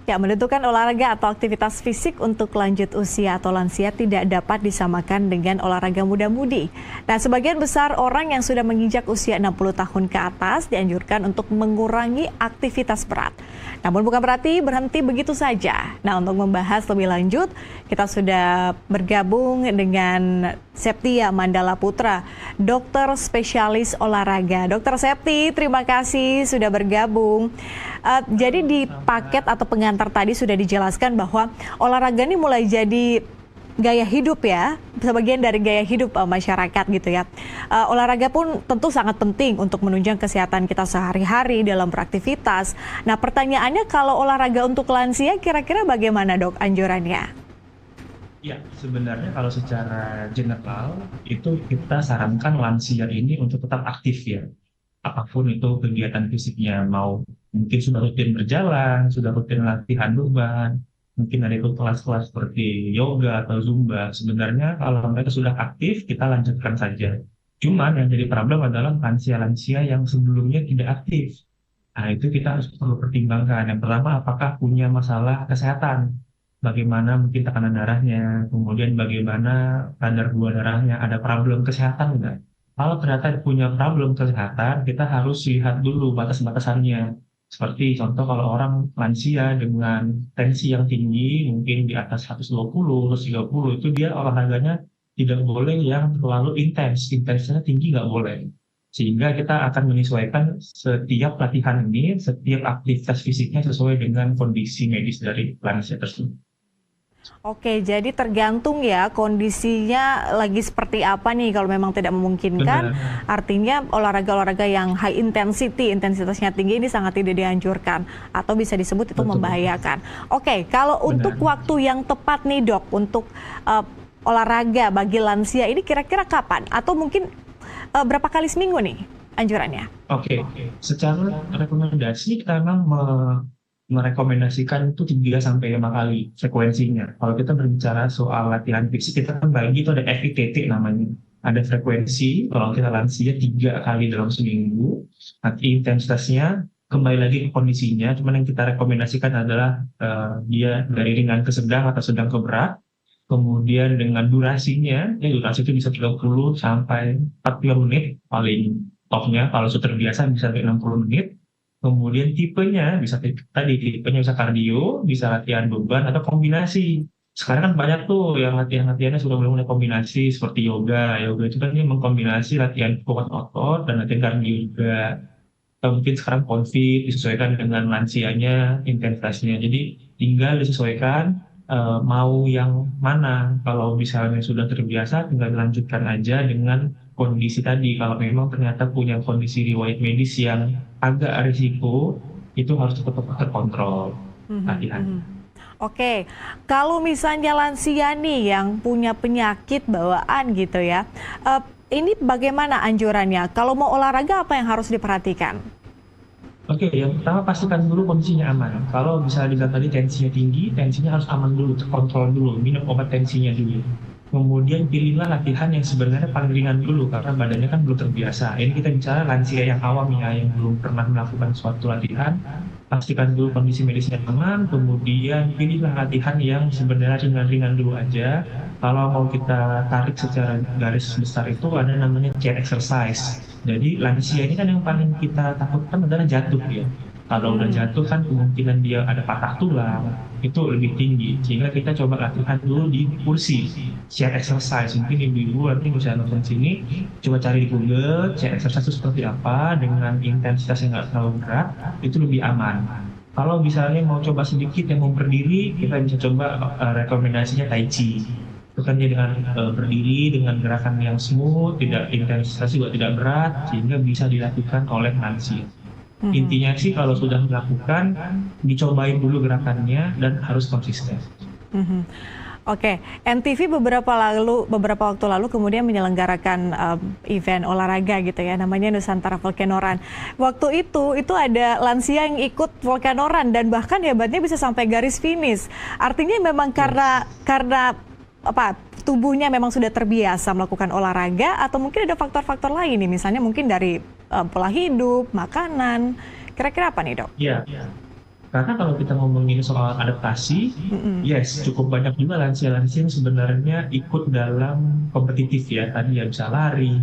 Ya, menentukan olahraga atau aktivitas fisik untuk lanjut usia atau lansia tidak dapat disamakan dengan olahraga muda-mudi. Nah, sebagian besar orang yang sudah menginjak usia 60 tahun ke atas dianjurkan untuk mengurangi aktivitas berat. Namun bukan berarti berhenti begitu saja. Nah, untuk membahas lebih lanjut, kita sudah bergabung dengan Septia Mandala Putra, dokter spesialis olahraga. Dokter Septi, terima kasih sudah bergabung. Jadi di paket atau pengantar tadi sudah dijelaskan bahwa olahraga ini mulai jadi gaya hidup ya, sebagian dari gaya hidup masyarakat gitu ya. Olahraga pun tentu sangat penting untuk menunjang kesehatan kita sehari-hari dalam beraktivitas. Nah, pertanyaannya kalau olahraga untuk lansia kira-kira bagaimana dok anjurannya? Ya, sebenarnya kalau secara general itu kita sarankan lansia ini untuk tetap aktif ya. Apapun itu kegiatan fisiknya, mau mungkin sudah rutin berjalan, sudah rutin latihan beban, mungkin ada itu kelas-kelas seperti yoga atau zumba. Sebenarnya kalau mereka sudah aktif, kita lanjutkan saja. Cuman yang jadi problem adalah lansia-lansia yang sebelumnya tidak aktif. Nah, itu kita harus perlu pertimbangkan. Yang pertama, apakah punya masalah kesehatan? Bagaimana mungkin tekanan darahnya, kemudian bagaimana kadar gula darahnya, ada problem kesehatan enggak? Kalau ternyata punya problem kesehatan, kita harus lihat dulu batas-batasannya. Seperti contoh kalau orang lansia dengan tensi yang tinggi, mungkin di atas 120, 130, itu dia olahraganya tidak boleh yang terlalu intens. Intensnya tinggi nggak boleh. Sehingga kita akan menyesuaikan setiap latihan ini, setiap aktivitas fisiknya sesuai dengan kondisi medis dari lansia tersebut. Oke, jadi tergantung ya kondisinya lagi seperti apa nih. Kalau memang tidak memungkinkan, Benar, artinya olahraga-olahraga yang high intensity, intensitasnya tinggi ini sangat tidak dianjurkan atau bisa disebut itu betul, membahayakan. Oke, kalau untuk benar. waktu yang tepat nih dok untuk uh, olahraga bagi lansia ini kira-kira kapan? Atau mungkin berapa kali seminggu nih anjurannya? Oke, secara rekomendasi kita memang merekomendasikan itu 3 sampai 5 kali frekuensinya. Kalau kita berbicara soal latihan fisik, kita kan bagi itu ada FITT namanya. Ada frekuensi, kalau kita lansia 3 kali dalam seminggu. Nanti intensitasnya kembali lagi ke kondisinya, cuman yang kita rekomendasikan adalah dia dari ringan ke sedang atau sedang ke berat. Kemudian dengan durasinya, ya durasi itu bisa 30 sampai 40 menit paling topnya. Kalau sudah terbiasa bisa sampai 60 menit. Kemudian tipenya bisa tadi tipenya bisa kardio, bisa latihan beban atau kombinasi. Sekarang kan banyak tuh yang latihan-latihannya sudah mulai kombinasi seperti yoga. Yoga itu kan dia mengkombinasi latihan kuat otot dan latihan kardio juga. Atau mungkin sekarang konfit disesuaikan dengan lansianya, intensitasnya. Jadi tinggal disesuaikan mau yang mana. Kalau misalnya sudah terbiasa, tinggal dilanjutkan aja dengan kondisi tadi. Kalau memang ternyata punya kondisi riwayat medis yang agak risiko, itu harus tetap terkontrol Mhm, latihan. mhm. Oke, kalau misalnya lansia nih yang punya penyakit bawaan gitu ya, eh, ini bagaimana anjurannya? Kalau mau olahraga apa yang harus diperhatikan? Oke, yang pertama pastikan dulu kondisinya aman. Kalau misalnya dilihat tadi tensinya tinggi, tensinya harus aman dulu, terkontrol dulu, minum obat tensinya dulu. Kemudian pilihlah latihan yang sebenarnya paling ringan dulu, karena badannya kan belum terbiasa. Ini kita bicara lansia yang awam ya, yang belum pernah melakukan suatu latihan. Pastikan dulu kondisi medisnya aman, kemudian pilihlah latihan yang sebenarnya ringan-ringan dulu aja. Kalau mau kita tarik secara garis besar itu ada namanya chair exercise. Jadi lansia ini kan yang paling kita takutkan adalah jatuh ya. Kalau udah Hmm. jatuh kan kemungkinan dia ada patah tulang itu lebih tinggi. Sehingga kita coba latihan dulu di kursi chair exercise. Mungkin ibu-ibu nanti bisa nonton sini, coba cari di Google chair exercise itu seperti apa dengan intensitas yang nggak terlalu berat, itu lebih aman. Kalau misalnya mau coba sedikit yang mau berdiri, kita bisa coba rekomendasinya Tai Chi. Itu kan dia dengan berdiri dengan gerakan yang smooth, tidak intensitas juga tidak berat, sehingga bisa dilakukan oleh lansia. Mhm. Intinya sih kalau sudah melakukan, dicobain dulu gerakannya dan harus konsisten. Mhm. Oke, NTV beberapa waktu lalu kemudian menyelenggarakan event olahraga gitu ya, namanya Nusantara Volcano Run. Waktu itu ada lansia yang ikut Volcano Run dan bahkan hebatnya bisa sampai garis finish. Artinya memang karena apa tubuhnya memang sudah terbiasa melakukan olahraga atau mungkin ada faktor-faktor lain nih, misalnya mungkin dari pola hidup, makanan. Kira-kira apa nih, Dok? Iya, Karena kalau kita ngomongin soal adaptasi, yes, cukup banyak juga lansia-lansia yang sebenarnya ikut dalam kompetitif ya. Tadi ya bisa lari,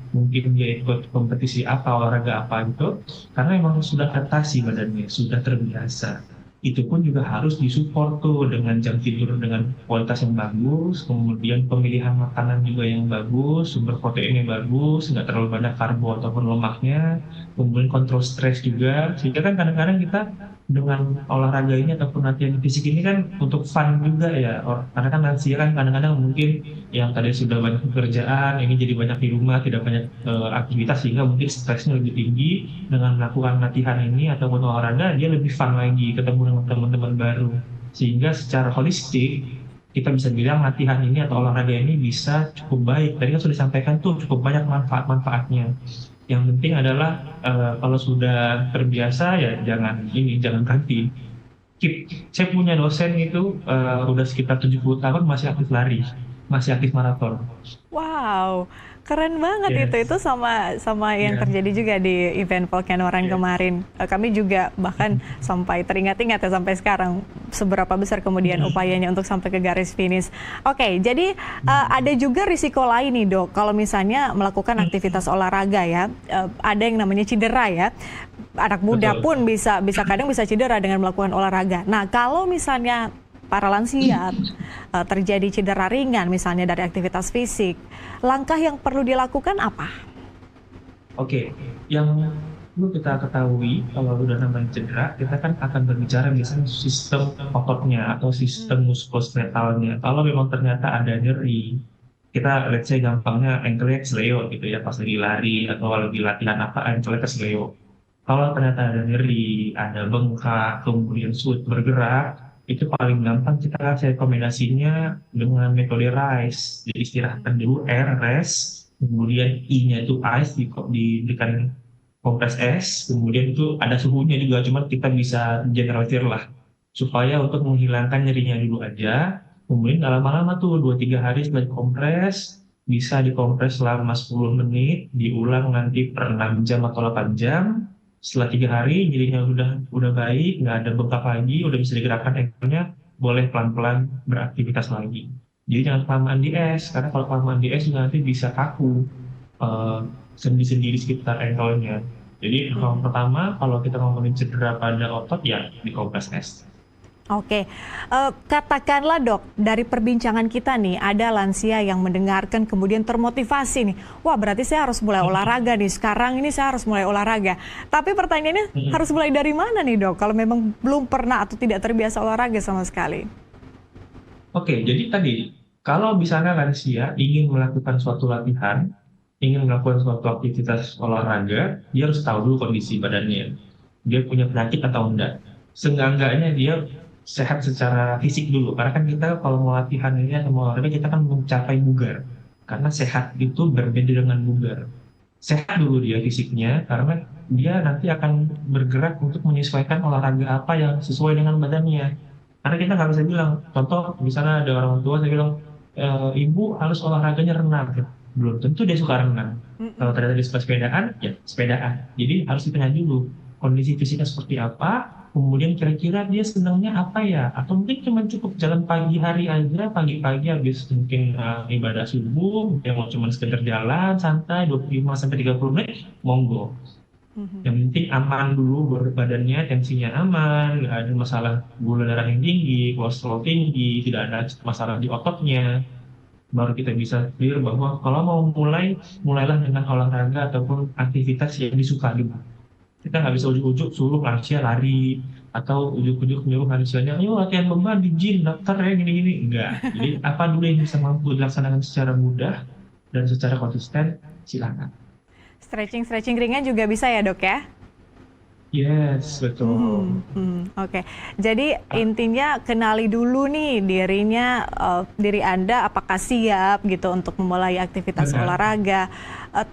mungkin dia ikut kompetisi apa, olahraga apa gitu. Karena memang sudah adaptasi badannya, sudah terbiasa. Itu pun juga harus disupport tuh dengan jam tidur dengan kualitas yang bagus, kemudian pemilihan makanan juga yang bagus, sumber protein yang bagus, nggak terlalu banyak karbo ataupun lemaknya, kemudian kontrol stres juga. Sehingga kan kadang-kadang kita dengan olahraga ini ataupun latihan fisik ini kan untuk fun juga ya. Karena kan lansia kan kadang-kadang mungkin yang tadi sudah banyak pekerjaan, ini jadi banyak di rumah, tidak banyak aktivitas sehingga mungkin stresnya lebih tinggi. Dengan melakukan latihan ini ataupun olahraga, dia lebih fun lagi, ketemu dengan teman-teman baru. Sehingga secara holistik, kita bisa bilang latihan ini atau olahraga ini bisa cukup baik. Tadi kan sudah disampaikan tuh cukup banyak manfaat-manfaatnya. Yang penting adalah kalau sudah terbiasa ya jangan berhenti. Saya punya dosen itu udah sekitar 70 tahun masih aktif lari, masih aktif maraton. Wow, keren banget Yes, itu sama yang ya, terjadi juga di event Volcanoran yes. kemarin. Kami juga bahkan sampai teringat-ingat ya sampai sekarang seberapa besar kemudian upayanya untuk sampai ke garis finish. Oke, jadi ada juga risiko lain nih dok, kalau misalnya melakukan aktivitas olahraga ya, ada yang namanya cedera ya. Anak muda Betul. pun bisa kadang bisa cedera dengan melakukan olahraga. Nah, kalau misalnya para lansia terjadi cedera ringan misalnya dari aktivitas fisik, langkah yang perlu dilakukan apa? Oke, yang perlu kita ketahui kalau udah namanya cedera, kita kan akan berbicara biasanya sistem ototnya atau sistem muskuloskeletalnya. Kalau memang ternyata ada nyeri, kita let's say gampangnya ankle-nya kesleo gitu ya, pas lagi lari atau lagi latihan apa, ankle-nya kesleo. Kalau ternyata ada nyeri, ada bengkak, kemudian sulit bergerak, itu paling gampang kita kasih rekomendasinya dengan metode RICE. Jadi istirahatkan dulu, R, rest, kemudian I-nya itu ice, diberikan kompres es, kemudian itu ada suhunya juga, cuma kita bisa generalisir lah, supaya untuk menghilangkan nyerinya dulu aja, kemudian nggak lama-lama tuh, 2-3 hari setelah dikompres, bisa dikompres selama 10 menit, diulang nanti per 6 jam atau 8 jam, setelah 3 hari nyerinya udah baik, nggak ada bengkak lagi, udah bisa digerakkan ankle-nya, boleh pelan-pelan beraktivitas lagi. Jadi jangan kelamaan di es, karena kalau kelamaan di es juga nanti bisa kaku eh, sendi-sendi di sekitar ankle-nya. Jadi yang pertama kalau kita ngomongin cedera pada otot ya dikompres es. Oke, katakanlah dok, dari perbincangan kita nih, ada lansia yang mendengarkan kemudian termotivasi nih. Wah berarti saya harus mulai olahraga nih, sekarang ini saya harus mulai olahraga. Tapi pertanyaannya harus mulai dari mana nih dok, kalau memang belum pernah atau tidak terbiasa olahraga sama sekali? Oke, jadi tadi kalau misalnya lansia ingin melakukan suatu latihan, ingin melakukan suatu aktivitas olahraga, dia harus tahu dulu kondisi badannya. Dia punya penyakit atau enggak. Seenggak-enggaknya dia sehat secara fisik dulu. Karena kan kita kalau mau latihan ini atau mau olahraga, kita kan mencapai bugar. Karena sehat itu berbeda dengan bugar. Sehat dulu dia fisiknya, karena dia nanti akan bergerak untuk menyesuaikan olahraga apa yang sesuai dengan badannya. Karena kita nggak bisa bilang, contoh misalnya ada orang tua saya bilang, ibu harus olahraganya renang. Belum tentu dia suka renang. Kalau ternyata dia suka sepedaan, ya sepedaan. Jadi harus ditanya dulu kondisi fisiknya seperti apa, kemudian kira-kira dia senangnya apa ya? Atau mungkin cuma cukup jalan pagi hari aja, pagi-pagi habis mungkin ibadah subuh, dia mau cuma sekedar jalan santai 25-30 menit, monggo. Yang penting aman dulu badannya, tensinya aman, nggak ada masalah gula darah yang tinggi, kolesterol tinggi, tidak ada masalah di ototnya. Baru kita bisa clear bahwa kalau mau mulailah dengan olahraga ataupun aktivitas yang disukai. Kita nggak bisa ujuk-ujuk suruh lansia lari, atau ujuk-ujuk nyuruh lansianya, ayo latihan beban di gym, daftar ya gini-gini. Enggak. Jadi apa dulu yang bisa mampu dilaksanakan secara mudah dan secara konsisten, silakan. Stretching ringan juga bisa ya dok ya? Yes, betul. Oke. Jadi intinya kenali dulu nih diri Anda apakah siap gitu untuk memulai aktivitas Benar. olahraga.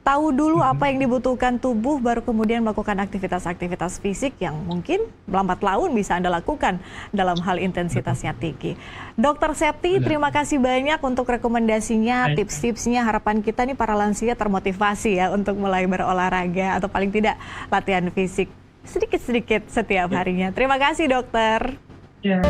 Tahu dulu apa yang dibutuhkan tubuh, baru kemudian melakukan aktivitas-aktivitas fisik yang mungkin lambat laun bisa Anda lakukan dalam hal intensitasnya tinggi. Dokter Septi, Benar. terima kasih banyak untuk rekomendasinya, Baik. tips-tipsnya. Harapan kita nih para lansia termotivasi ya untuk mulai berolahraga atau paling tidak latihan fisik. sedikit-sedikit setiap harinya. Terima kasih dokter. Ya.